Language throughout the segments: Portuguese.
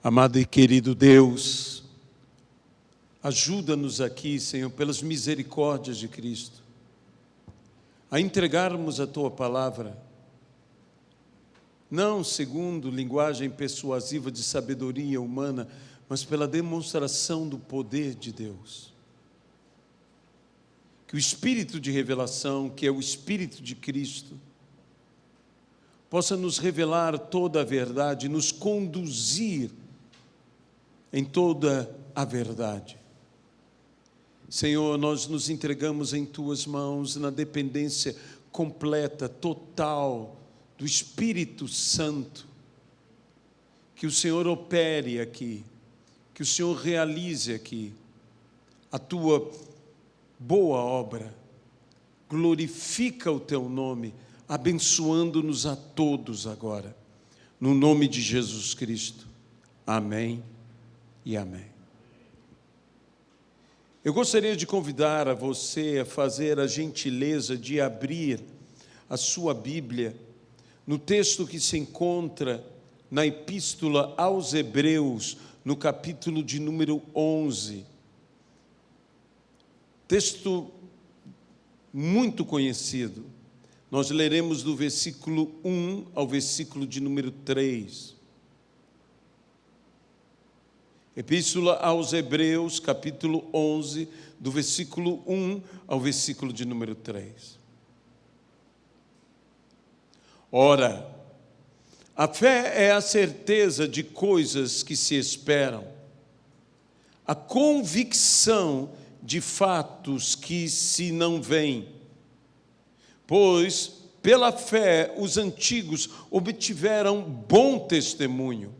Amado e querido Deus, ajuda-nos aqui, Senhor, pelas misericórdias de Cristo, a entregarmos a Tua palavra, não segundo linguagem persuasiva de sabedoria humana, mas pela demonstração do poder de Deus. Que o Espírito de revelação, que é o Espírito de Cristo, possa nos revelar toda a verdade, nos conduzir em toda a verdade. Senhor, nós nos entregamos em Tuas mãos, na dependência completa, total do Espírito Santo. Que o Senhor opere aqui, que o Senhor realize aqui a Tua boa obra. Glorifica o Teu nome, abençoando-nos a todos agora, no nome de Jesus Cristo. Amém e amém. Eu gostaria de convidar a você a fazer a gentileza de abrir a sua Bíblia no texto que se encontra na Epístola aos Hebreus, no capítulo de número 11. Texto muito conhecido. Nós leremos do versículo 1 ao versículo de número 3. Epístola aos Hebreus, capítulo 11, do versículo 1 ao versículo de número 3. Ora, a fé é a certeza de coisas que se esperam, a convicção de fatos que se não veem. Pois, pela fé, os antigos obtiveram bom testemunho.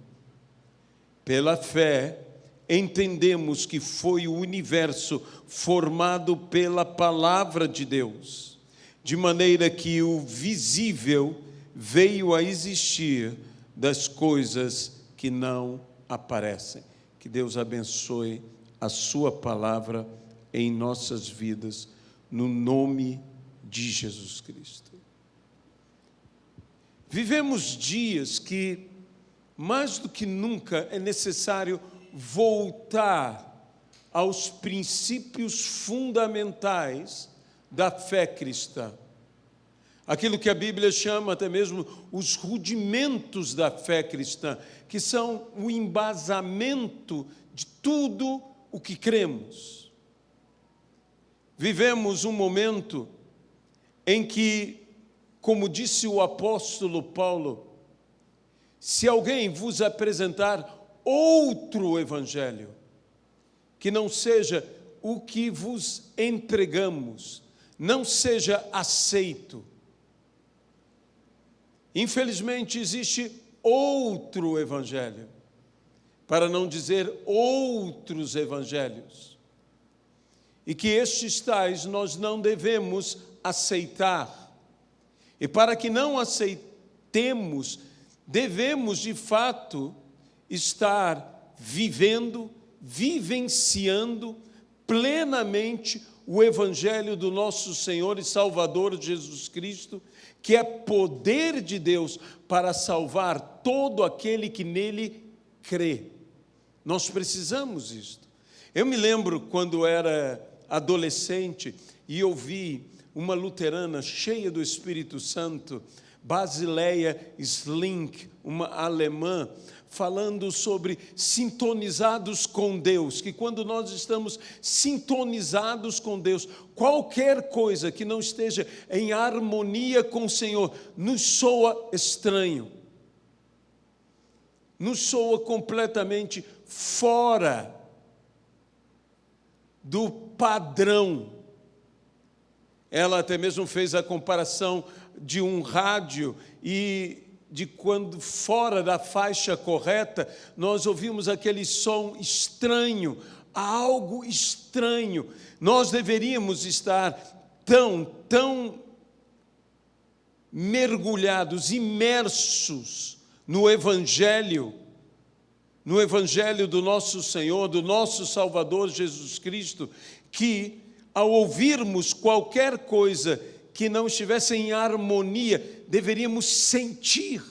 Pela fé, entendemos que foi o universo formado pela palavra de Deus, de maneira que o visível veio a existir das coisas que não aparecem. Que Deus abençoe a sua palavra em nossas vidas, no nome de Jesus Cristo. Vivemos dias que, mais do que nunca, é necessário voltar aos princípios fundamentais da fé cristã. Aquilo que a Bíblia chama até mesmo os rudimentos da fé cristã, que são o embasamento de tudo o que cremos. Vivemos um momento em que, como disse o apóstolo Paulo, se alguém vos apresentar outro evangelho, que não seja o que vos entregamos, não seja aceito. Infelizmente, existe outro evangelho, para não dizer outros evangelhos, e que estes tais nós não devemos aceitar. E para que não aceitemos, devemos, de fato, estar vivendo, vivenciando plenamente o Evangelho do nosso Senhor e Salvador Jesus Cristo, que é poder de Deus para salvar todo aquele que nele crê. Nós precisamos disto. Eu me lembro quando era adolescente e ouvi uma luterana cheia do Espírito Santo, Basileia Slink, uma alemã, falando sobre sintonizados com Deus, que quando nós estamos sintonizados com Deus, qualquer coisa que não esteja em harmonia com o Senhor, nos soa estranho, nos soa completamente fora do padrão. Ela até mesmo fez a comparação de um rádio e de quando fora da faixa correta, nós ouvimos aquele som estranho, algo estranho. Nós deveríamos estar tão mergulhados, imersos no Evangelho do nosso Senhor, do nosso Salvador Jesus Cristo, que ao ouvirmos qualquer coisa que não estivesse em harmonia, deveríamos sentir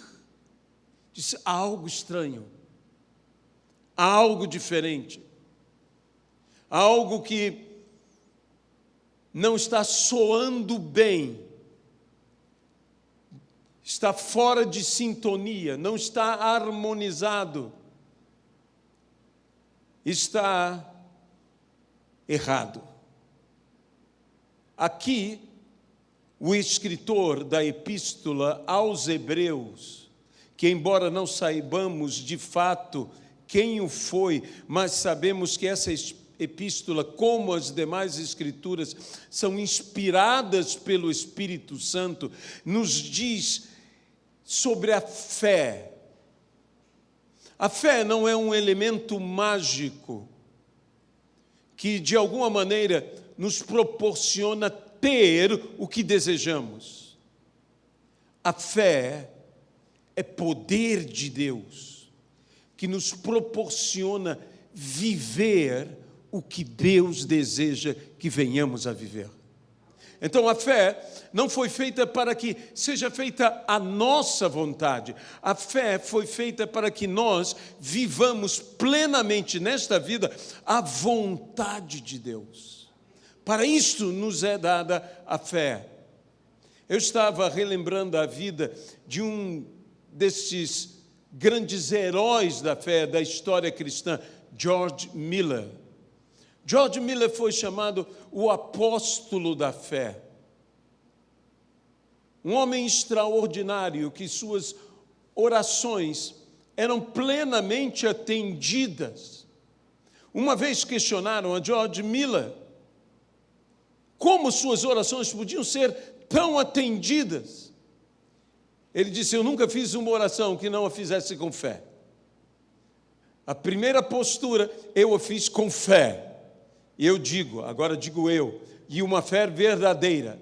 algo estranho. há algo diferente, há algo que não está soando bem, está fora de sintonia, não está harmonizado, está errado. Aqui, o escritor da epístola aos Hebreus, que embora não saibamos de fato quem o foi, mas sabemos que essa epístola, como as demais escrituras, são inspiradas pelo Espírito Santo, nos diz sobre a fé. A fé não é um elemento mágico que, de alguma maneira, nos proporciona ter o que desejamos. A fé é poder de Deus, que nos proporciona viver o que Deus deseja que venhamos a viver. Então, a fé não foi feita para que seja feita a nossa vontade. A fé foi feita para que nós vivamos plenamente nesta vida a vontade de Deus. Para isto nos é dada a fé. Eu estava relembrando a vida de um desses grandes heróis da fé, da história cristã, George Miller. George Miller foi chamado o apóstolo da fé. Um homem extraordinário, que suas orações eram plenamente atendidas. Uma vez questionaram a George Miller como suas orações podiam ser tão atendidas. Ele disse: eu nunca fiz uma oração que não a fizesse com fé. A primeira postura eu a fiz com fé. E eu digo, agora digo eu, e uma fé verdadeira.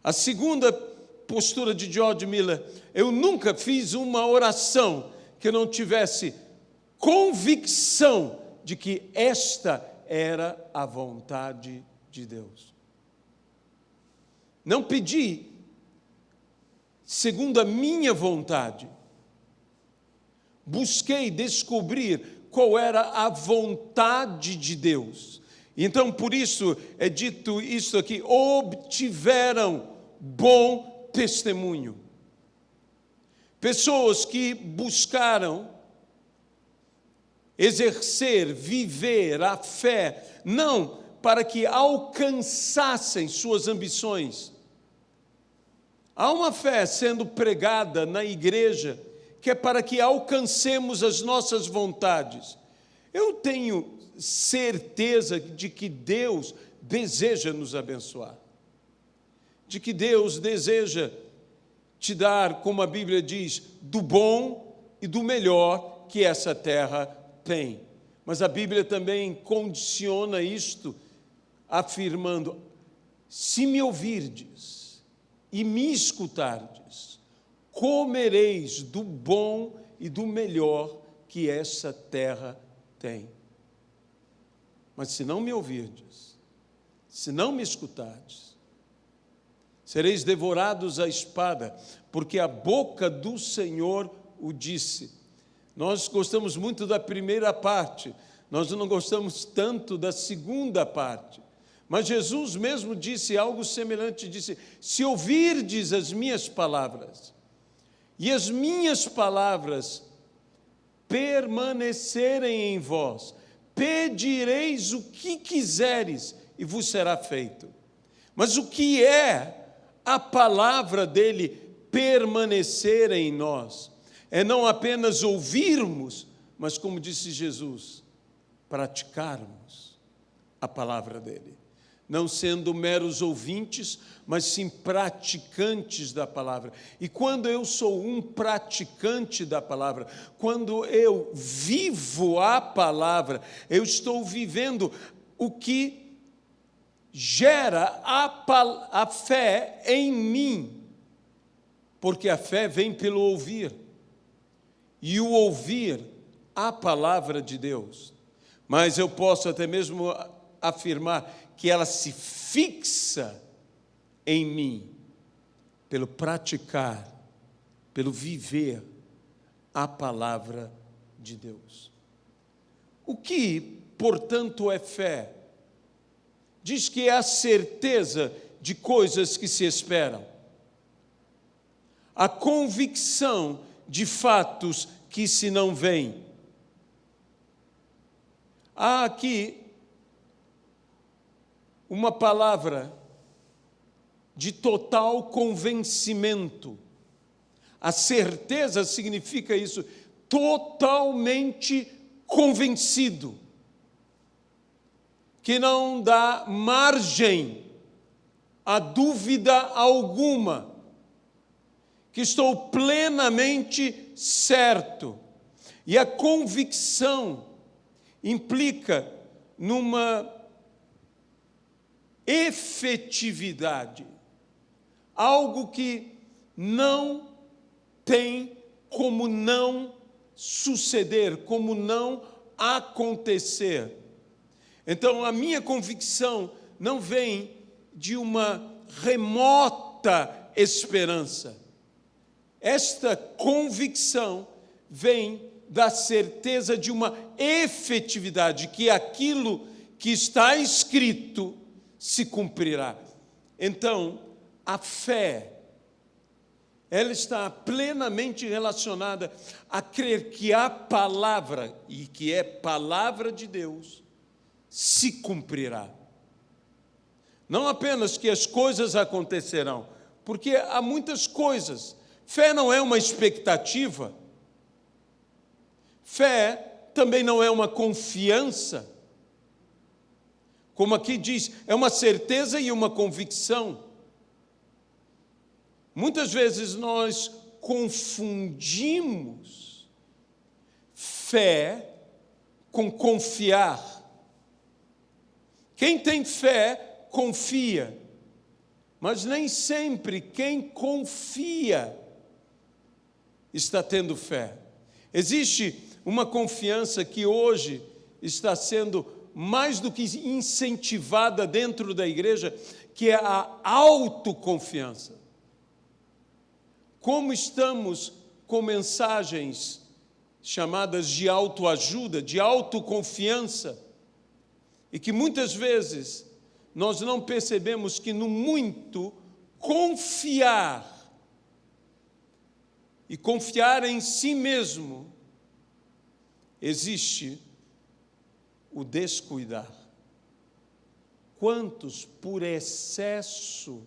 A segunda postura de George Miller: eu nunca fiz uma oração que não tivesse convicção de que esta era a vontade de Deus. Não pedi segundo a minha vontade. Busquei descobrir qual era a vontade de Deus. Então, por isso é dito isso aqui: obtiveram bom testemunho. Pessoas que buscaram exercer, viver a fé, não para que alcançassem suas ambições. Há uma fé sendo pregada na igreja que é para que alcancemos as nossas vontades. Eu tenho certeza de que Deus deseja nos abençoar, de que Deus deseja te dar, como a Bíblia diz, do bom e do melhor que essa terra tem. Mas a Bíblia também condiciona isto, afirmando: se me ouvirdes e me escutardes, comereis do bom e do melhor que essa terra tem. Mas se não me ouvirdes, se não me escutardes, sereis devorados à espada, porque a boca do Senhor o disse. Nós gostamos muito da primeira parte, nós não gostamos tanto da segunda parte. Mas Jesus mesmo disse algo semelhante, disse: se ouvirdes as minhas palavras, e as minhas palavras permanecerem em vós, pedireis o que quiseres e vos será feito. Mas o que é a palavra dele permanecer em nós? É não apenas ouvirmos, mas, como disse Jesus, praticarmos a palavra dele. Não sendo meros ouvintes, mas sim praticantes da palavra. E quando eu sou um praticante da palavra, quando eu vivo a palavra, eu estou vivendo o que gera a fé em mim, porque a fé vem pelo ouvir, e o ouvir a palavra de Deus. Mas eu posso até mesmo afirmar que ela se fixa em mim pelo praticar, pelo viver a palavra de Deus. O que, portanto, é fé? Diz que é a certeza de coisas que se esperam, a convicção de fatos que se não veem. Há aqui uma palavra de total convencimento. A certeza significa isso, totalmente convencido, que não dá margem a dúvida alguma, que estou plenamente certo. E a convicção implica numa efetividade, algo que não tem como não suceder, como não acontecer. Então, a minha convicção não vem de uma remota esperança. Esta convicção vem da certeza de uma efetividade, que aquilo que está escrito se cumprirá. Então, a fé, ela está plenamente relacionada a crer que a palavra, e que é palavra de Deus, se cumprirá. Não apenas que as coisas acontecerão, porque há muitas coisas. Fé não é uma expectativa. Fé também não é uma confiança. Como aqui diz, é uma certeza e uma convicção. Muitas vezes nós confundimos fé com confiar. Quem tem fé, confia. Mas nem sempre quem confia está tendo fé. Existe uma confiança que hoje está sendo mais do que incentivada dentro da igreja, que é a autoconfiança. Como estamos com mensagens chamadas de autoajuda, de autoconfiança, e que muitas vezes nós não percebemos que no muito confiar e confiar em si mesmo existe o descuidar. Quantos, por excesso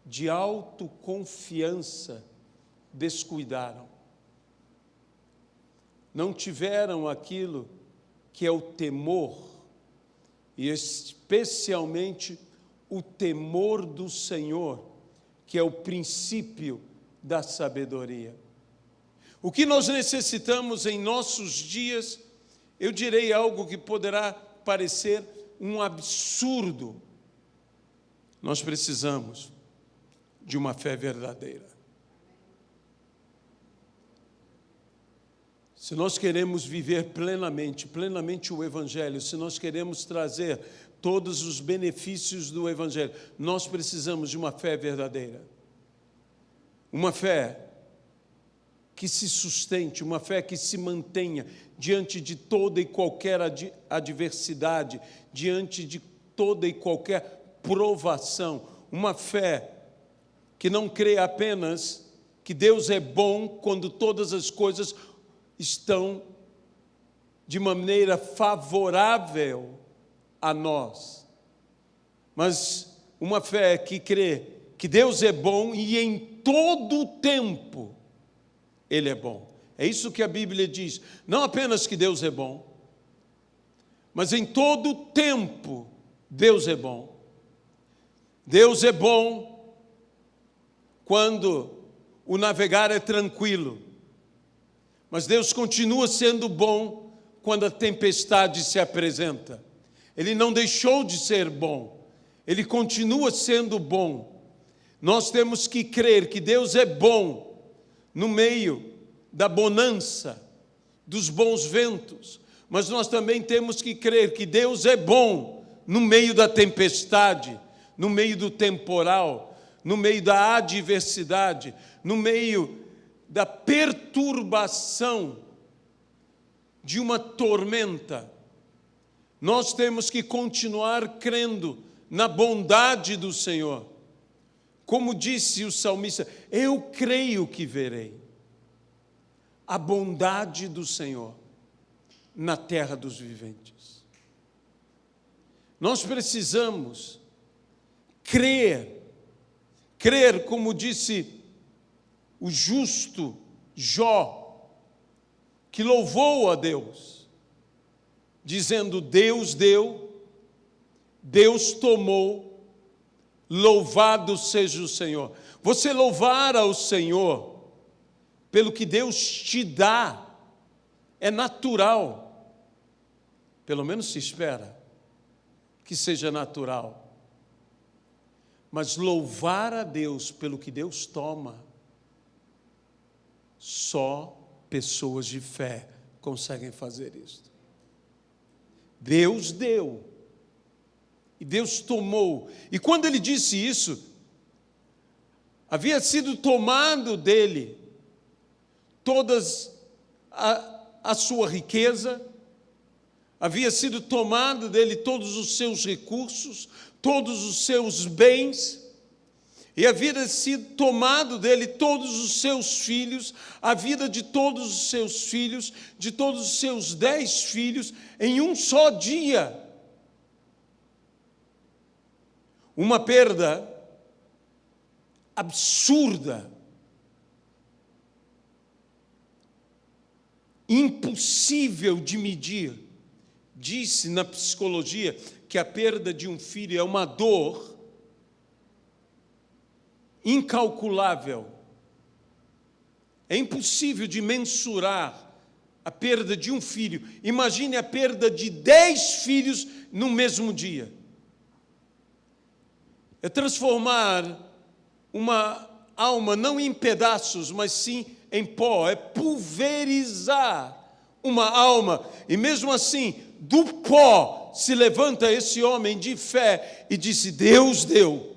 de autoconfiança, descuidaram? Não tiveram aquilo que é o temor, e especialmente o temor do Senhor, que é o princípio da sabedoria. O que nós necessitamos em nossos dias, eu direi algo que poderá parecer um absurdo. Nós precisamos de uma fé verdadeira. Se nós queremos viver plenamente o Evangelho, se nós queremos trazer todos os benefícios do Evangelho, nós precisamos de uma fé verdadeira. Uma fé que se sustente, uma fé que se mantenha diante de toda e qualquer adversidade, diante de toda e qualquer provação. Uma fé que não crê apenas que Deus é bom quando todas as coisas estão de maneira favorável a nós, mas uma fé que crê que Deus é bom e em todo o tempo Ele é bom. É isso que a Bíblia diz. Não apenas que Deus é bom, mas em todo o tempo Deus é bom. Deus é bom quando o navegar é tranquilo, mas Deus continua sendo bom quando a tempestade se apresenta. Ele não deixou de ser bom, Ele continua sendo bom. Nós temos que crer que Deus é bom no meio da bonança, dos bons ventos, mas nós também temos que crer que Deus é bom no meio da tempestade, no meio do temporal, no meio da adversidade, no meio da perturbação de uma tormenta. Nós temos que continuar crendo na bondade do Senhor. Como disse o salmista, eu creio que verei a bondade do Senhor na terra dos viventes. Nós precisamos crer, como disse o justo Jó, que louvou a Deus, dizendo: Deus deu, Deus tomou, louvado seja o Senhor. Você louvar ao Senhor pelo que Deus te dá é natural, pelo menos se espera que seja natural. Mas louvar a Deus pelo que Deus toma, só pessoas de fé conseguem fazer isso. Deus deu e Deus tomou. E quando ele disse isso, havia sido tomado dele todas a sua riqueza, havia sido tomado dele todos os seus recursos, todos os seus bens, e havia sido tomado dele todos os seus filhos, a vida de todos os seus filhos, de todos os seus 10 filhos, em um só dia. Uma perda absurda, impossível de medir. Diz-se na psicologia que a perda de um filho é uma dor incalculável. É impossível de mensurar a perda de um filho. Imagine a perda de 10 filhos no mesmo dia. É transformar uma alma não em pedaços, mas sim em pó. É pulverizar uma alma. E mesmo assim, do pó se levanta esse homem de fé e disse: Deus deu,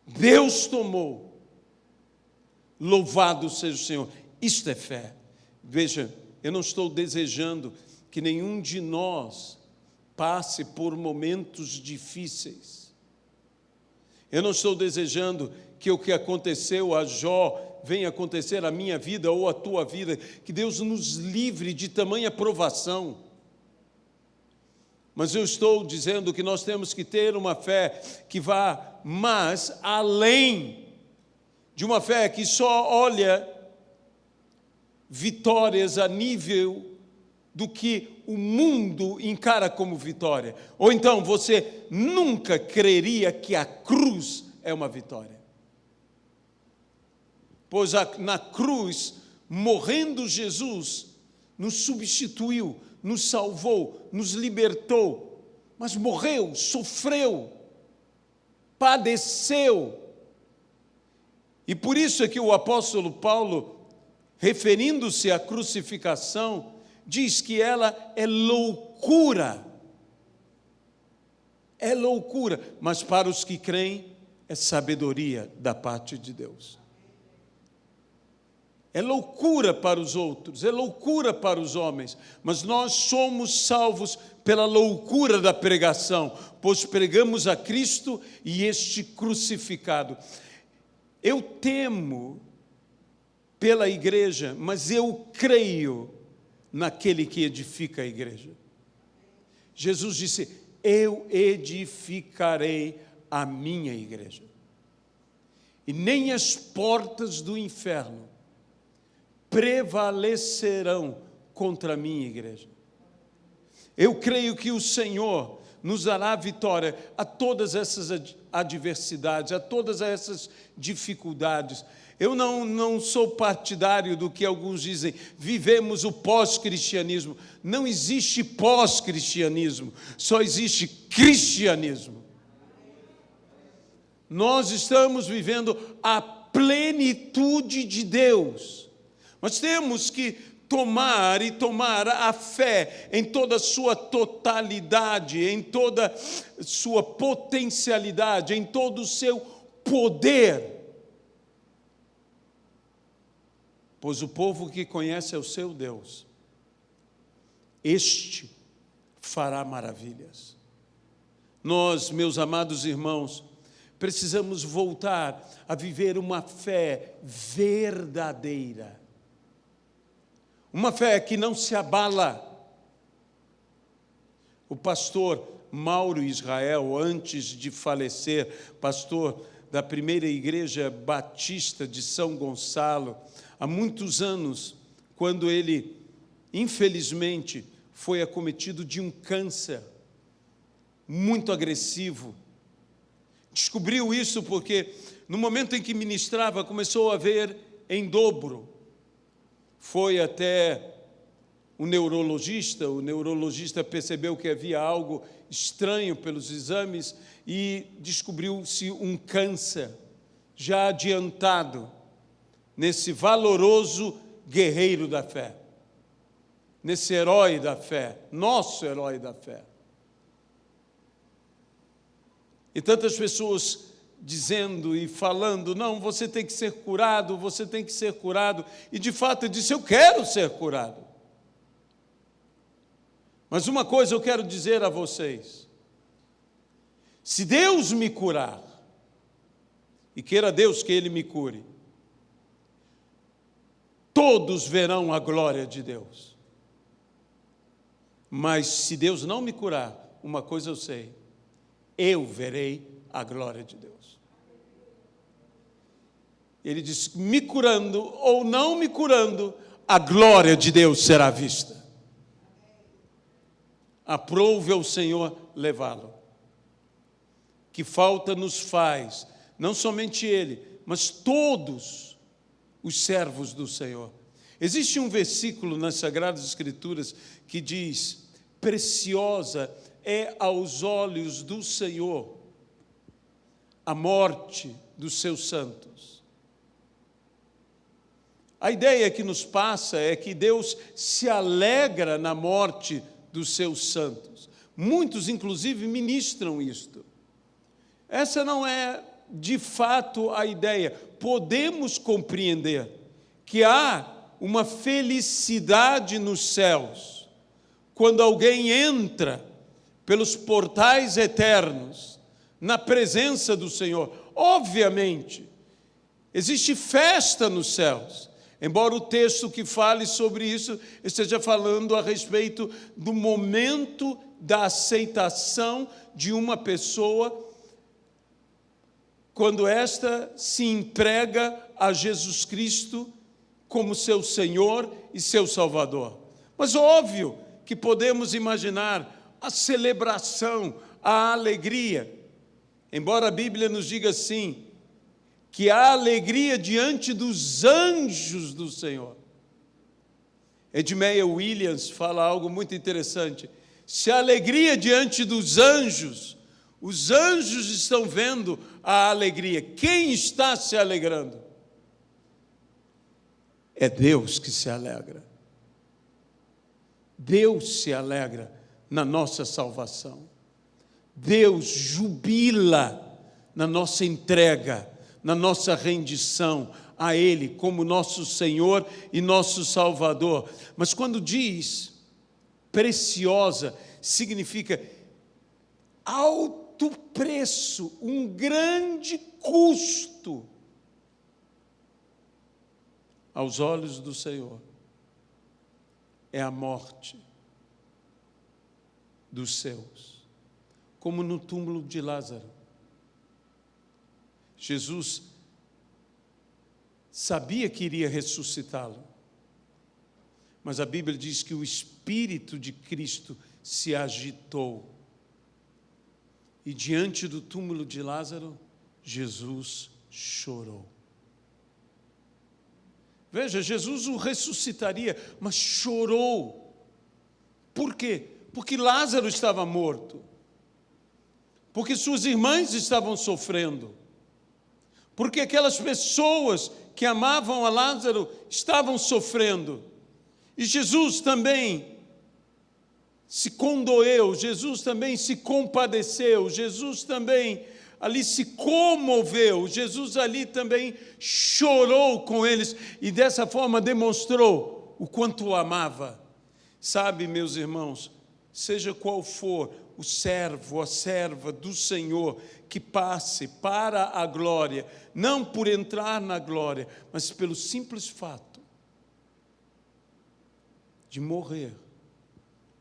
Deus tomou, louvado seja o Senhor. Isto é fé. Veja, eu não estou desejando que nenhum de nós passe por momentos difíceis. Eu não estou desejando que o que aconteceu a Jó venha acontecer à minha vida ou à tua vida, que Deus nos livre de tamanha provação. Mas eu estou dizendo que nós temos que ter uma fé que vá mais além de uma fé que só olha vitórias a nível do que o mundo encara como vitória. Ou então você nunca creria que a cruz é uma vitória. Pois na cruz, morrendo Jesus, nos substituiu, nos salvou, nos libertou, mas morreu, sofreu, padeceu. E por isso é que o apóstolo Paulo, referindo-se à crucificação, diz que ela é loucura. É loucura, mas para os que creem, é sabedoria da parte de Deus. É loucura para os outros, é loucura para os homens, mas nós somos salvos pela loucura da pregação, pois pregamos a Cristo e este crucificado. Eu temo pela igreja, mas eu creio naquele que edifica a igreja. Jesus disse: eu edificarei a minha igreja, e nem as portas do inferno prevalecerão contra a minha igreja. Eu creio que o Senhor nos dará vitória a todas essas adversidades, a todas essas dificuldades. Eu não sou partidário do que alguns dizem, vivemos o pós-cristianismo. Não existe pós-cristianismo, só existe cristianismo. Nós estamos vivendo a plenitude de Deus. Mas temos que tomar a fé em toda a sua totalidade, em toda a sua potencialidade, em todo o seu poder. Pois o povo que conhece o seu Deus, este fará maravilhas. Nós, meus amados irmãos, precisamos voltar a viver uma fé verdadeira. Uma fé que não se abala. O pastor Mauro Israel, antes de falecer, pastor da primeira igreja batista de São Gonçalo, há muitos anos, quando ele, infelizmente, foi acometido de um câncer muito agressivo. Descobriu isso porque, no momento em que ministrava, começou a ver em dobro. Foi até o neurologista percebeu que havia algo estranho pelos exames e descobriu-se um câncer já adiantado nesse valoroso guerreiro da fé, nesse herói da fé, nosso herói da fé. E tantas pessoas dizendo e falando, não, você tem que ser curado, você tem que ser curado. E de fato eu disse, eu quero ser curado. Mas uma coisa eu quero dizer a vocês, se Deus me curar, e queira Deus que Ele me cure, todos verão a glória de Deus. Mas se Deus não me curar, uma coisa eu sei, eu verei a glória de Deus. Ele diz, me curando ou não me curando, a glória de Deus será vista. Aprove ao Senhor levá-lo. Que falta nos faz, não somente ele, mas todos os servos do Senhor. Existe um versículo nas Sagradas Escrituras que diz, preciosa é aos olhos do Senhor a morte dos seus santos. A ideia que nos passa é que Deus se alegra na morte dos seus santos. Muitos, inclusive, ministram isto. Essa não é, de fato, a ideia. Podemos compreender que há uma felicidade nos céus quando alguém entra pelos portais eternos na presença do Senhor. Obviamente, existe festa nos céus. Embora o texto que fale sobre isso esteja falando a respeito do momento da aceitação de uma pessoa quando esta se entrega a Jesus Cristo como seu Senhor e seu Salvador. Mas óbvio que podemos imaginar a celebração, a alegria. Embora a Bíblia nos diga assim, que há alegria diante dos anjos do Senhor. Edmeia Williams fala algo muito interessante. Se a alegria diante dos anjos, os anjos estão vendo a alegria. Quem está se alegrando? É Deus que se alegra. Deus se alegra na nossa salvação. Deus jubila na nossa entrega, na nossa rendição a Ele como nosso Senhor e nosso Salvador. Mas quando diz preciosa, significa alto preço, um grande custo aos olhos do Senhor. É a morte dos seus, como no túmulo de Lázaro. Jesus sabia que iria ressuscitá-lo, mas a Bíblia diz que o Espírito de Cristo se agitou. E diante do túmulo de Lázaro, Jesus chorou. Veja, Jesus o ressuscitaria, mas chorou. Por quê? Porque Lázaro estava morto. Porque suas irmãs estavam sofrendo. Porque aquelas pessoas que amavam a Lázaro estavam sofrendo. E Jesus também se condoeu, Jesus também se compadeceu, Jesus também ali se comoveu, Jesus ali também chorou com eles e dessa forma demonstrou o quanto o amava. Sabe, meus irmãos, seja qual for o servo, a serva do Senhor, que passe para a glória, não por entrar na glória, mas pelo simples fato de morrer,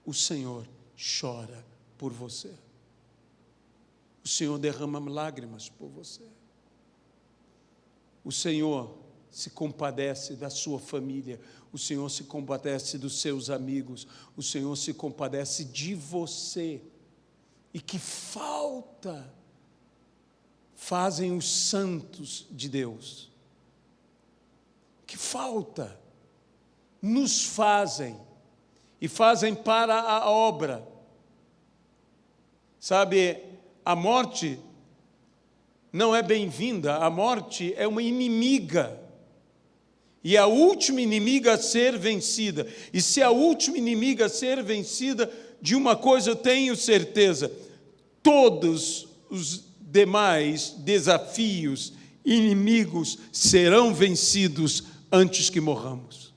o Senhor chora por você. O Senhor derrama lágrimas por você. O Senhor se compadece da sua família, o Senhor se compadece dos seus amigos, o Senhor se compadece de você. E que falta fazem os santos de Deus? Que falta nos fazem, e fazem para a obra. Sabe, a morte não é bem-vinda, a morte é uma inimiga. E a última inimiga a ser vencida. E se a última inimiga a ser vencida, de uma coisa eu tenho certeza: todos os demais desafios, inimigos, serão vencidos antes que morramos.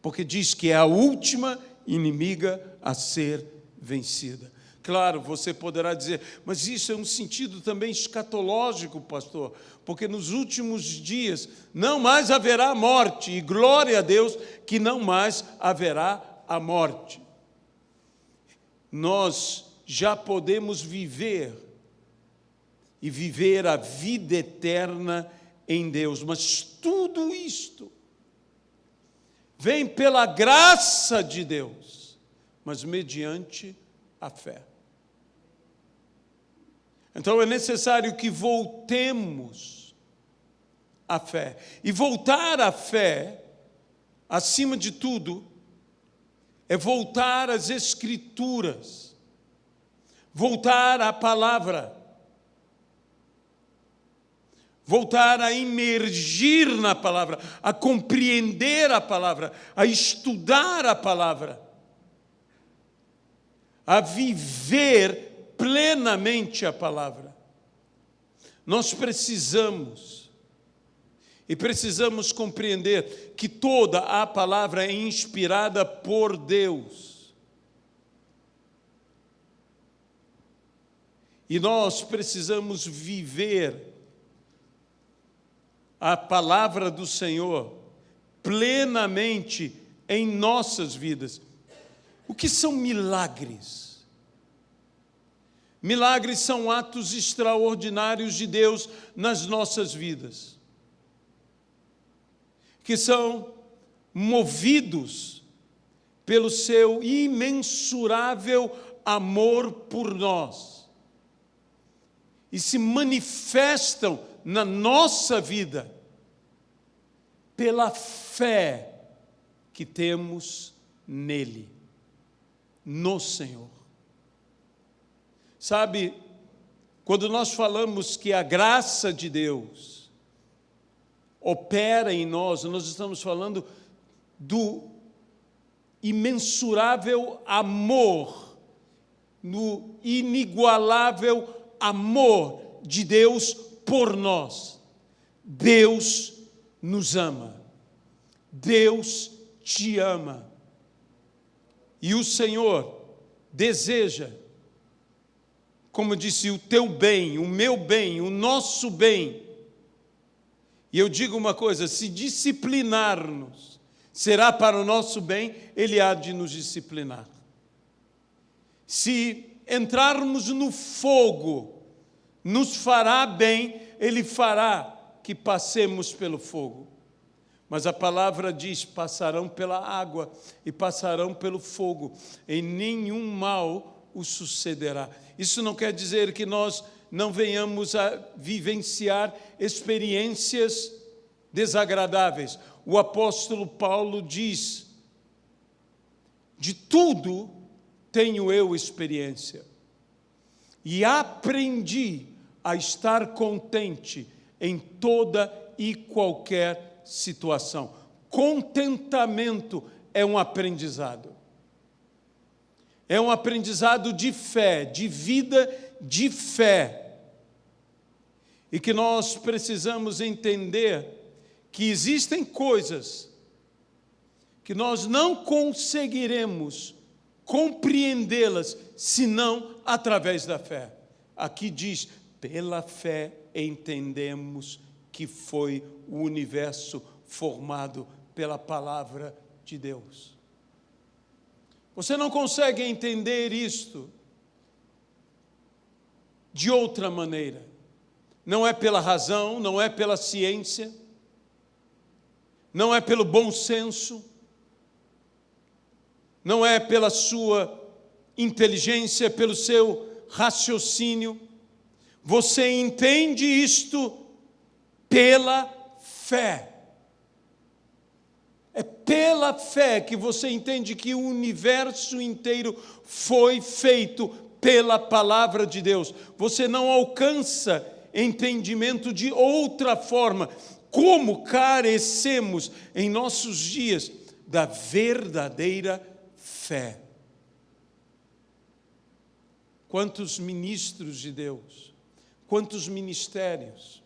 Porque diz que é a última inimiga a ser vencida. Claro, você poderá dizer, mas isso é um sentido também escatológico, pastor, porque nos últimos dias não mais haverá morte, e glória a Deus que não mais haverá a morte. Nós já podemos viver, e viver a vida eterna em Deus, mas tudo isto vem pela graça de Deus, mas mediante a fé. Então é necessário que voltemos à fé. E voltar à fé, acima de tudo, é voltar às Escrituras, voltar à palavra, voltar a imergir na palavra, a compreender a palavra, a estudar a palavra, a viver plenamente a palavra. Nós precisamos compreender que toda a palavra é inspirada por Deus. E nós precisamos viver a palavra do Senhor plenamente em nossas vidas. O que são milagres? Milagres são atos extraordinários de Deus nas nossas vidas, que são movidos pelo seu imensurável amor por nós e se manifestam na nossa vida pela fé que temos nele, no Senhor. Sabe, quando nós falamos que a graça de Deus opera em nós, nós estamos falando do imensurável amor, no inigualável amor de Deus por nós. Deus nos ama. Deus te ama. E o Senhor deseja, como disse, o teu bem, o meu bem, o nosso bem. E eu digo uma coisa: se disciplinar-nos será para o nosso bem, Ele há de nos disciplinar. Se entrarmos no fogo, nos fará bem, Ele fará que passemos pelo fogo. Mas a palavra diz: passarão pela água e passarão pelo fogo, e nenhum mal o sucederá. Isso não quer dizer que nós não venhamos a vivenciar experiências desagradáveis. O apóstolo Paulo diz: de tudo tenho eu experiência, e aprendi a estar contente em toda e qualquer situação. Contentamento é um aprendizado. É um aprendizado de fé, de vida de fé. E que nós precisamos entender que existem coisas que nós não conseguiremos compreendê-las, senão através da fé. Aqui diz, pela fé entendemos que foi o universo formado pela palavra de Deus. Você não consegue entender isto de outra maneira. Não é pela razão, não é pela ciência, não é pelo bom senso, não é pela sua inteligência, é pelo seu raciocínio. Você entende isto pela fé. É pela fé que você entende que o universo inteiro foi feito pela palavra de Deus. Você não alcança entendimento de outra forma. Como carecemos em nossos dias da verdadeira fé. Quantos ministros de Deus, quantos ministérios,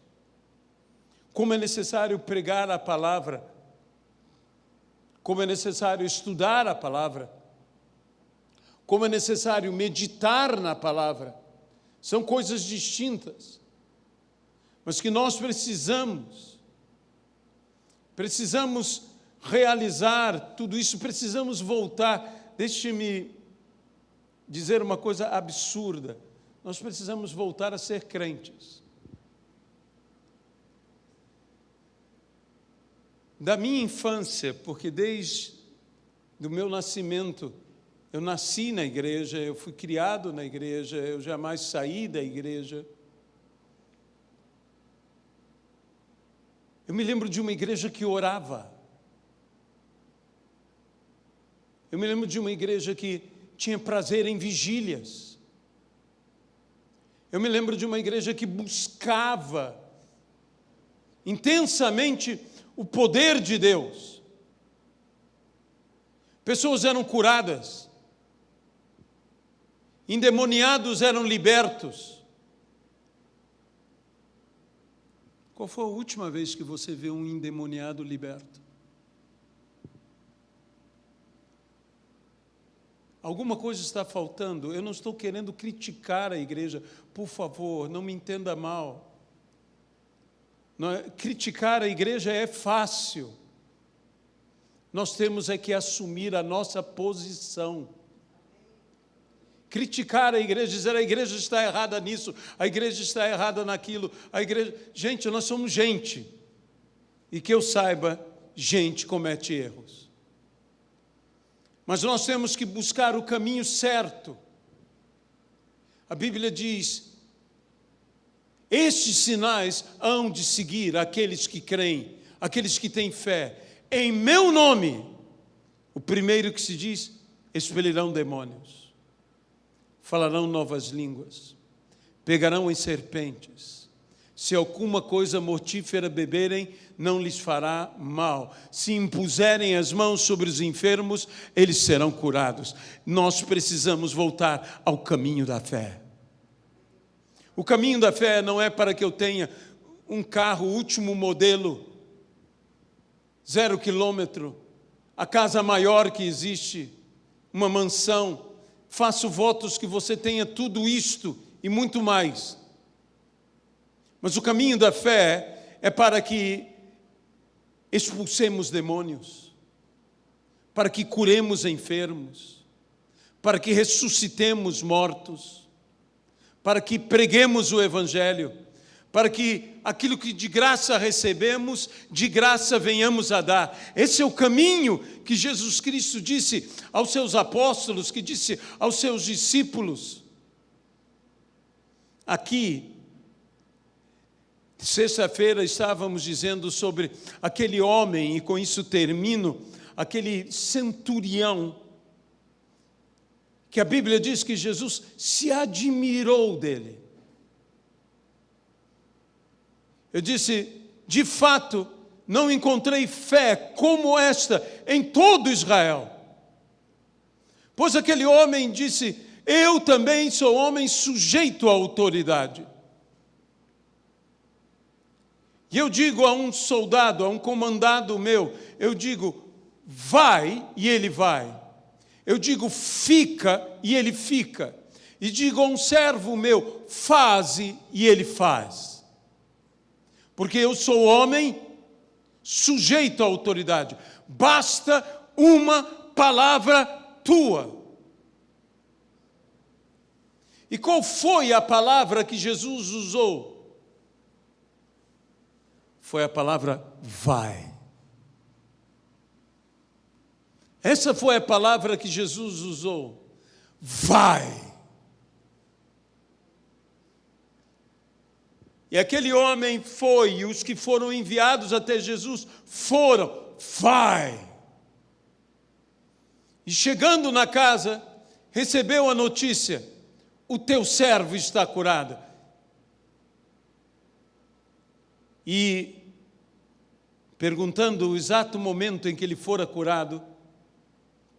como é necessário pregar a palavra, como é necessário estudar a palavra, como é necessário meditar na palavra. São coisas distintas, mas que nós precisamos realizar tudo isso, precisamos voltar. Deixe-me dizer uma coisa absurda, nós precisamos voltar a ser crentes. Da minha infância, porque desde o meu nascimento, eu nasci na igreja, eu fui criado na igreja, eu jamais saí da igreja. Eu me lembro de uma igreja que orava. Eu me lembro de uma igreja que tinha prazer em vigílias. Eu me lembro de uma igreja que buscava intensamente o poder de Deus. Pessoas eram curadas, endemoniados eram libertos. Qual foi a última vez que você viu um endemoniado liberto? Alguma coisa está faltando. Eu não estou querendo criticar a igreja, por favor, não me entenda mal. Criticar a igreja é fácil. Nós temos é que assumir a nossa posição. Criticar a igreja, dizer a igreja está errada nisso, a igreja está errada naquilo, a igreja... Gente, nós somos gente. E que eu saiba, gente comete erros. Mas nós temos que buscar o caminho certo. A Bíblia diz: estes sinais hão de seguir aqueles que creem, aqueles que têm fé. Em meu nome, o primeiro que se diz, expelirão demônios, falarão novas línguas, pegarão em serpentes. Se alguma coisa mortífera beberem, não lhes fará mal. Se impuserem as mãos sobre os enfermos, eles serão curados. Nós precisamos voltar ao caminho da fé. O caminho da fé não é para que eu tenha um carro último modelo, 0 quilômetro, a casa maior que existe, uma mansão. Faço votos que você tenha tudo isto e muito mais. Mas o caminho da fé é para que expulsemos demônios, para que curemos enfermos, para que ressuscitemos mortos, para que preguemos o Evangelho, para que aquilo que de graça recebemos, de graça venhamos a dar. Esse é o caminho que Jesus Cristo disse aos seus apóstolos, que disse aos seus discípulos. Aqui, sexta-feira estávamos dizendo sobre aquele homem, e com isso termino, aquele centurião, que a Bíblia diz que Jesus se admirou dele. Eu disse, de fato, não encontrei fé como esta em todo Israel. Pois aquele homem disse, eu também sou homem sujeito à autoridade. E eu digo a um soldado, a um comandado meu, eu digo, vai, e ele vai. Eu digo fica e ele fica. E digo a um servo meu, faze e ele faz. Porque eu sou homem sujeito à autoridade. Basta uma palavra tua. E qual foi a palavra que Jesus usou? Foi a palavra vai. Essa foi a palavra que Jesus usou. Vai. E aquele homem foi, e os que foram enviados até Jesus foram, vai. E chegando na casa, recebeu a notícia: o teu servo está curado. E, perguntando o exato momento em que ele fora curado,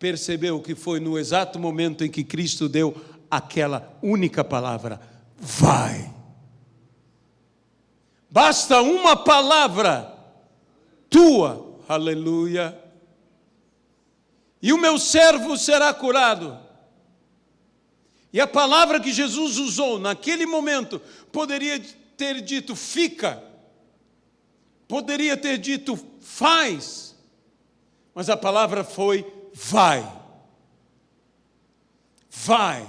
percebeu que foi no exato momento em que Cristo deu aquela única palavra: vai. Basta uma palavra tua, aleluia, e o meu servo será curado. E a palavra que Jesus usou naquele momento poderia ter dito fica, poderia ter dito faz, mas a palavra foi vai. Vai.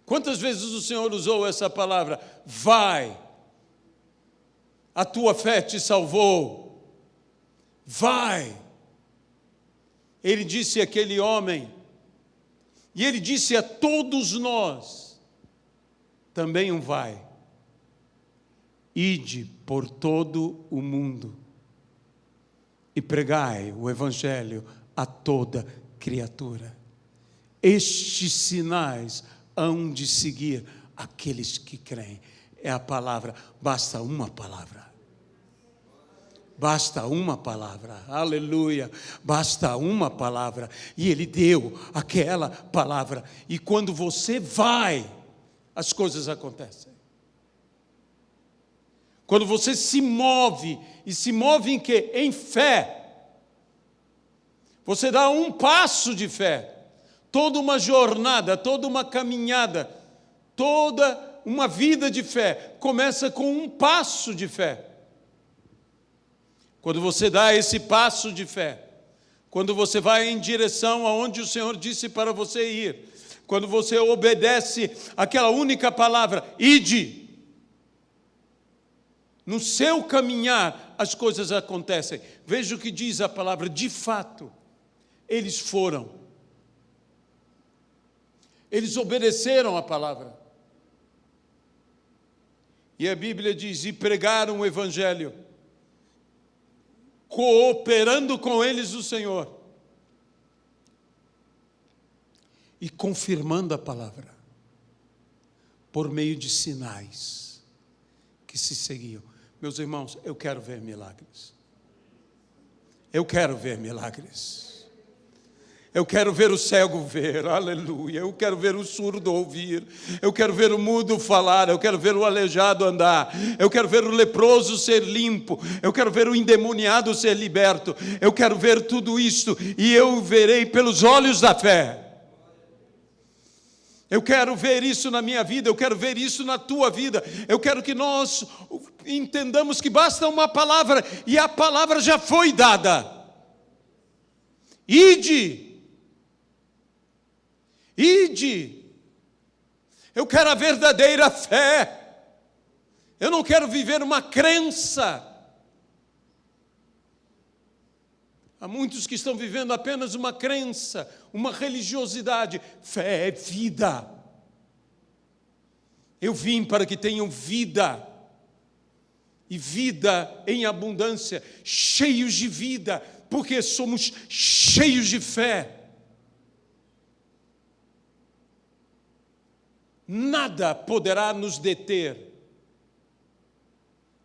Quantas vezes o Senhor usou essa palavra? Vai. A tua fé te salvou. Vai. Ele disse àquele homem, e ele disse a todos nós, também um vai. Ide por todo o mundo e pregai o evangelho a toda criatura. Estes sinais hão de seguir aqueles que creem. É a palavra, basta uma palavra. Basta uma palavra, aleluia, basta uma palavra. E ele deu aquela palavra. E quando você vai, as coisas acontecem. Quando você se move, e se move em quê? Em fé. Você dá um passo de fé. Toda uma jornada, toda uma caminhada, toda uma vida de fé começa com um passo de fé. Quando você dá esse passo de fé, quando você vai em direção aonde o Senhor disse para você ir, quando você obedece aquela única palavra, ide, no seu caminhar as coisas acontecem. Veja o que diz a palavra, de fato, eles foram. Eles obedeceram a palavra. E a Bíblia diz, e pregaram o evangelho, cooperando com eles o Senhor, e confirmando a palavra, por meio de sinais que se seguiam. Meus irmãos, eu quero ver milagres. Eu quero ver milagres. Eu quero ver o cego ver, aleluia. Eu quero ver o surdo ouvir. Eu quero ver o mudo falar. Eu quero ver o aleijado andar. Eu quero ver o leproso ser limpo. Eu quero ver o endemoniado ser liberto. Eu quero ver tudo isto e eu verei pelos olhos da fé. Eu quero ver isso na minha vida, eu quero ver isso na tua vida. Eu quero que nós entendamos que basta uma palavra e a palavra já foi dada. Ide. Ide. Eu quero a verdadeira fé. Eu não quero viver uma crença. Há muitos que estão vivendo apenas uma crença, uma religiosidade. Fé é vida. Eu vim para que tenham vida. E vida em abundância, cheios de vida, porque somos cheios de fé. Nada poderá nos deter.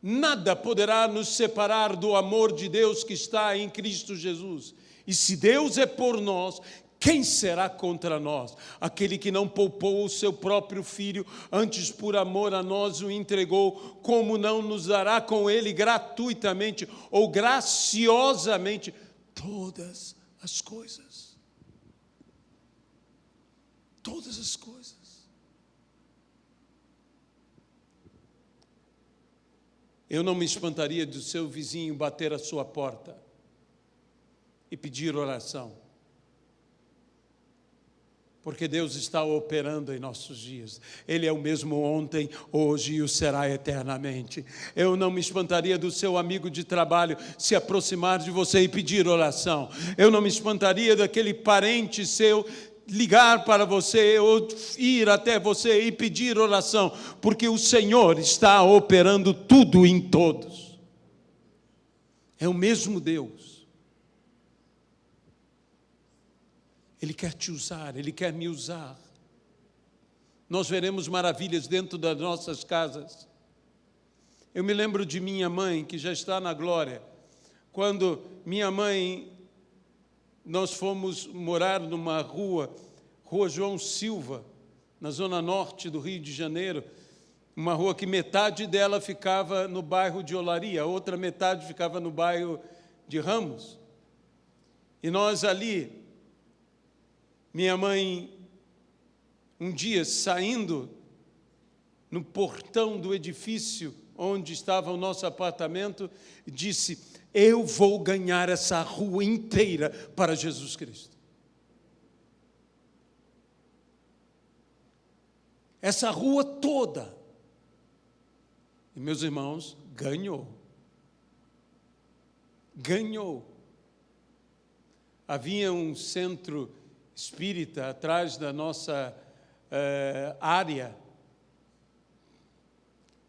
Nada poderá nos separar do amor de Deus que está em Cristo Jesus. E se Deus é por nós, quem será contra nós? Aquele que não poupou o seu próprio filho, antes por amor a nós o entregou, como não nos dará com ele gratuitamente ou graciosamente todas as coisas? todas as coisas. Eu não me espantaria do seu vizinho bater a sua porta e pedir oração, porque Deus está operando em nossos dias. Ele é o mesmo ontem, hoje e o será eternamente. Eu não me espantaria do seu amigo de trabalho se aproximar de você e pedir oração. Eu não me espantaria daquele parente seu ligar para você ou ir até você e pedir oração, porque o Senhor está operando tudo em todos. É o mesmo Deus. Ele quer te usar, Ele quer me usar. Nós veremos maravilhas dentro das nossas casas. Eu me lembro de minha mãe, que já está na glória, quando minha mãe, nós fomos morar numa rua João Silva, na zona norte do Rio de Janeiro, uma rua que metade dela ficava no bairro de Olaria, a outra metade ficava no bairro de Ramos. E nós ali, minha mãe, um dia saindo no portão do edifício onde estava o nosso apartamento, disse: eu vou ganhar essa rua inteira para Jesus Cristo. Essa rua toda. E, meus irmãos, ganhou. Ganhou. Havia um centro espírita atrás da nossa área,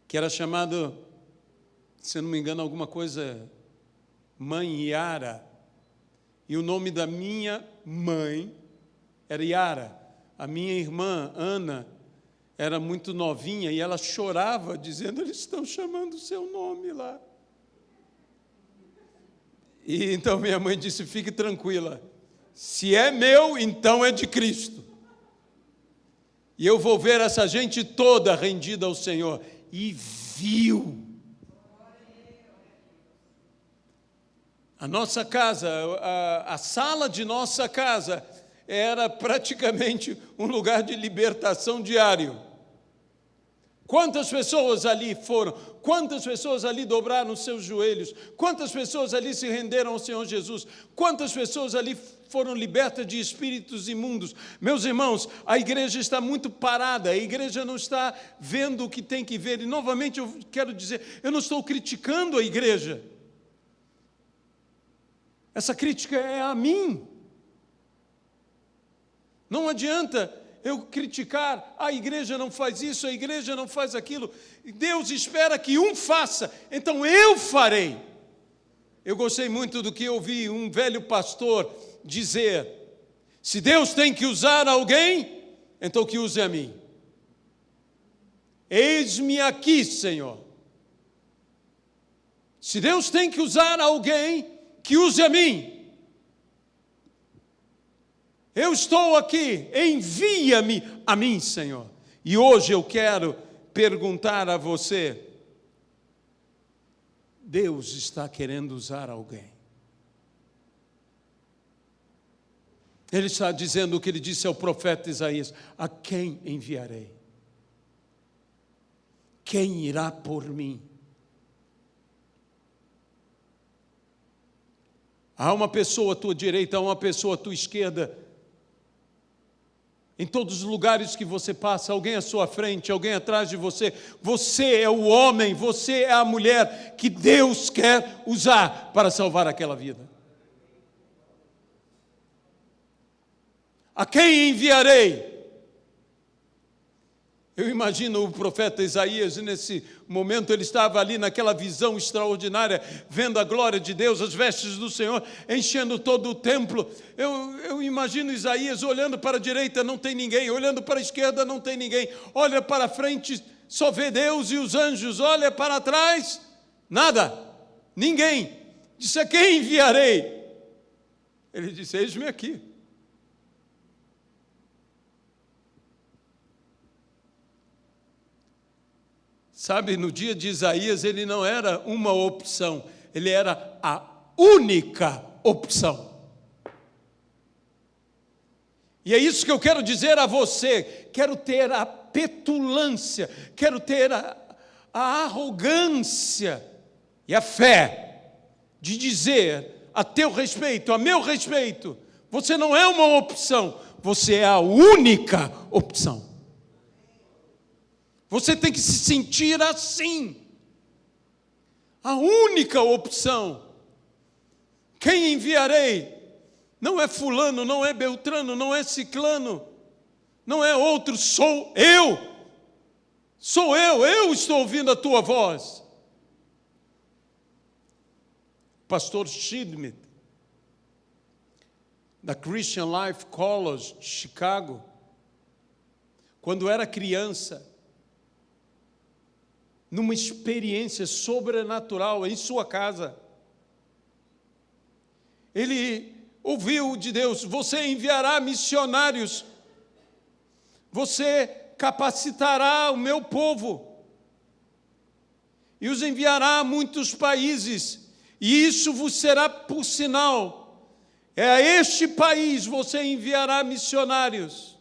que era chamado, se não me engano, alguma coisa, Mãe Yara. E o nome da minha mãe era Yara. A minha irmã, Ana, era muito novinha e ela chorava, dizendo: eles estão chamando o seu nome lá. E então minha mãe disse: fique tranquila, se é meu, então é de Cristo. E eu vou ver essa gente toda rendida ao Senhor. E viu. A nossa casa, a sala de nossa casa, era praticamente um lugar de libertação diário. Quantas pessoas ali foram? Quantas pessoas ali dobraram os seus joelhos? Quantas pessoas ali se renderam ao Senhor Jesus? Quantas pessoas ali foram libertas de espíritos imundos? Meus irmãos, a igreja está muito parada, a igreja não está vendo o que tem que ver. E novamente eu quero dizer, eu não estou criticando a igreja. Essa crítica é a mim. Não adianta eu criticar: a igreja não faz isso, a igreja não faz aquilo. Deus espera que um faça, então eu farei. Eu gostei muito do que eu ouvi um velho pastor dizer: se Deus tem que usar alguém, então que use a mim. Eis-me aqui, Senhor. Se Deus tem que usar alguém, que use a mim. Eu estou aqui, envia-me a mim, Senhor. E hoje eu quero perguntar a você: Deus está querendo usar alguém. Ele está dizendo o que ele disse ao profeta Isaías: a quem enviarei? Quem irá por mim? Há uma pessoa à tua direita, há uma pessoa à tua esquerda. Em todos os lugares que você passa, alguém à sua frente, alguém atrás de você. Você é o homem, você é a mulher que Deus quer usar para salvar aquela vida. A quem enviarei? Eu imagino o profeta Isaías, nesse momento, ele estava ali naquela visão extraordinária, vendo a glória de Deus, as vestes do Senhor, enchendo todo o templo. Eu imagino Isaías olhando para a direita, não tem ninguém, olhando para a esquerda, não tem ninguém, olha para a frente, só vê Deus e os anjos, olha para trás, nada, ninguém. Disse: a quem enviarei? Ele disse: eis-me aqui. Sabe, no dia de Isaías, ele não era uma opção, ele era a única opção. E é isso que eu quero dizer a você. Quero ter a petulância, quero ter a arrogância e a fé de dizer a teu respeito, a meu respeito, você não é uma opção, você é a única opção. Você tem que se sentir assim. A única opção. Quem enviarei? Não é fulano, não é beltrano, não é ciclano, não é outro, sou eu. Sou eu estou ouvindo a tua voz. Pastor Schmidt, da Christian Life College de Chicago, quando era criança, numa experiência sobrenatural em sua casa, ele ouviu de Deus: você enviará missionários, você capacitará o meu povo e os enviará a muitos países, e isso vos será por sinal. É a este país você enviará missionários,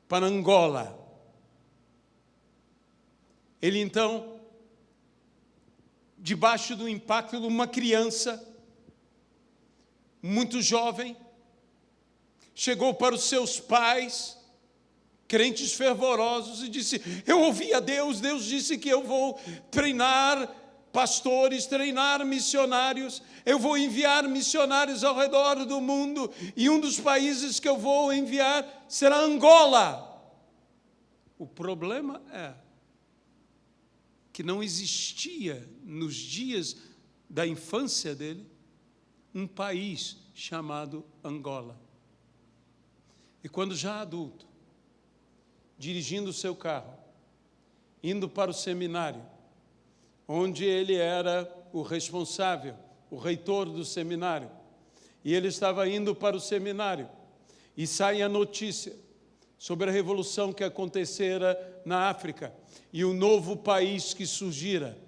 para Angola. Ele então, debaixo do impacto de uma criança, muito jovem, chegou para os seus pais, crentes fervorosos, e disse: eu ouvi a Deus, Deus disse que eu vou treinar pastores, treinar missionários, eu vou enviar missionários ao redor do mundo, e um dos países que eu vou enviar será Angola. O problema é que não existia, nos dias da infância dele, um país chamado Angola. E quando já adulto, dirigindo o seu carro, indo para o seminário, onde ele era o responsável, o reitor do seminário, e ele estava indo para o seminário, e sai a notícia sobre a revolução que acontecera na África, e o novo país que surgira,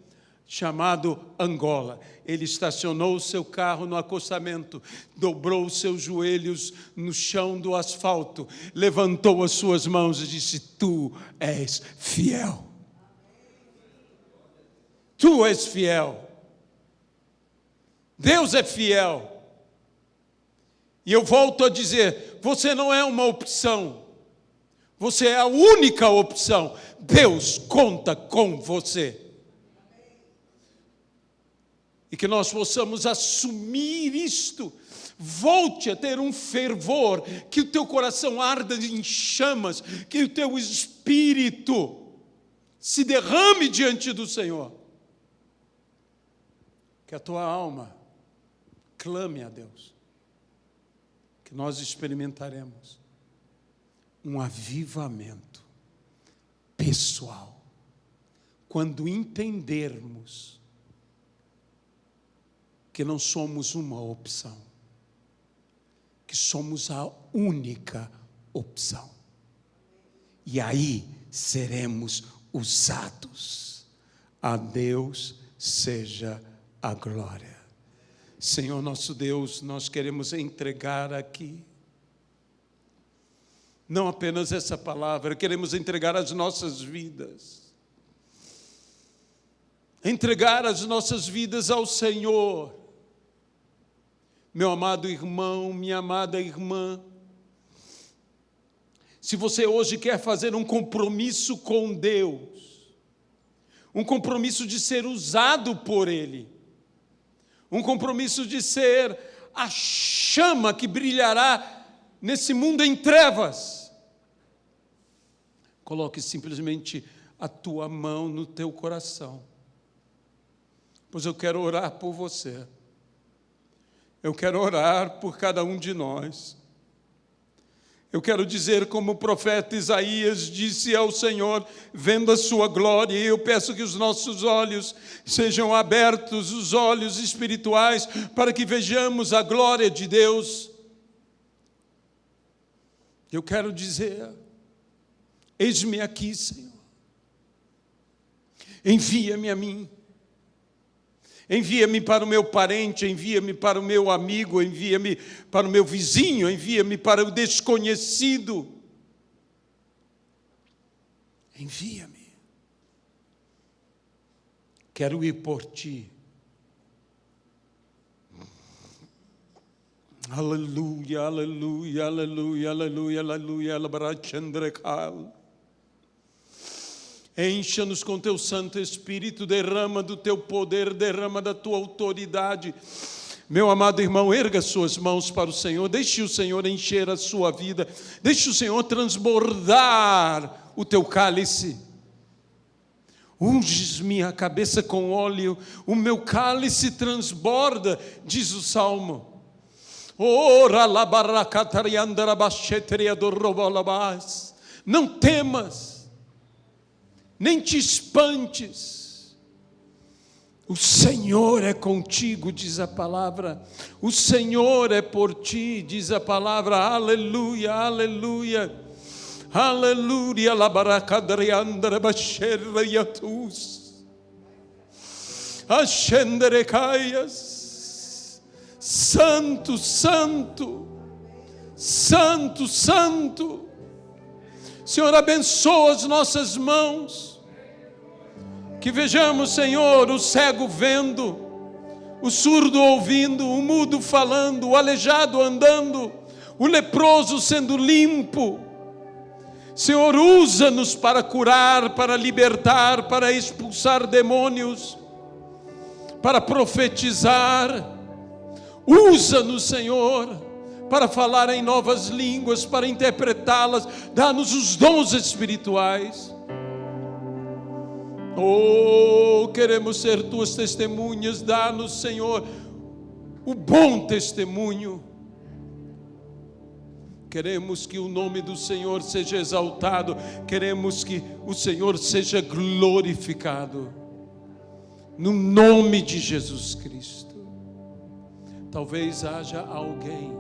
chamado Angola. Ele estacionou o seu carro no acostamento, dobrou os seus joelhos no chão do asfalto, levantou as suas mãos e disse: tu és fiel. Tu és fiel. Deus é fiel. E eu volto a dizer, você não é uma opção, você é a única opção. Deus conta com você. E que nós possamos assumir isto. Volte a ter um fervor, que o teu coração arda em chamas, que o teu espírito se derrame diante do Senhor. Que a tua alma clame a Deus. Que nós experimentaremos um avivamento pessoal, quando entendermos que não somos uma opção, que somos a única opção. E aí seremos usados. A Deus seja a glória. Senhor nosso Deus, nós queremos entregar aqui não apenas essa palavra, queremos entregar as nossas vidas. Entregar as nossas vidas ao Senhor. Meu amado irmão, minha amada irmã, se você hoje quer fazer um compromisso com Deus, um compromisso de ser usado por Ele, um compromisso de ser a chama que brilhará nesse mundo em trevas, coloque simplesmente a tua mão no teu coração, pois eu quero orar por você. Eu quero orar por cada um de nós. Eu quero dizer como o profeta Isaías disse ao Senhor, vendo a sua glória, e eu peço que os nossos olhos sejam abertos, os olhos espirituais, para que vejamos a glória de Deus. Eu quero dizer, eis-me aqui, Senhor. Envia-me a mim. Envia-me para o meu parente, envia-me para o meu amigo, envia-me para o meu vizinho, envia-me para o desconhecido. Envia-me. Quero ir por ti. Aleluia, aleluia, aleluia, aleluia, aleluia, aleluia. Encha-nos com teu Santo Espírito, derrama do teu poder, derrama da tua autoridade. Meu amado irmão, erga suas mãos para o Senhor, deixe o Senhor encher a sua vida, deixe o Senhor transbordar o teu cálice. Unges minha cabeça com óleo, o meu cálice transborda, diz o Salmo. Não temas, nem te espantes. O Senhor é contigo, diz a palavra. O Senhor é por ti, diz a palavra. Aleluia, aleluia. Aleluia, labaracadriandra basherriatus. Ascenderecaias. Santo, santo, santo, santo. Senhor, abençoa as nossas mãos. Que vejamos, Senhor, o cego vendo, o surdo ouvindo, o mudo falando, o aleijado andando, o leproso sendo limpo. Senhor, usa-nos para curar, para libertar, para expulsar demônios, para profetizar. Usa-nos, Senhor, para falar em novas línguas, para interpretá-las. Dá-nos os dons espirituais. Oh, queremos ser tuas testemunhas. Dá-nos, Senhor, o bom testemunho. Queremos que o nome do Senhor seja exaltado. Queremos que o Senhor seja glorificado. No nome de Jesus Cristo. Talvez haja alguém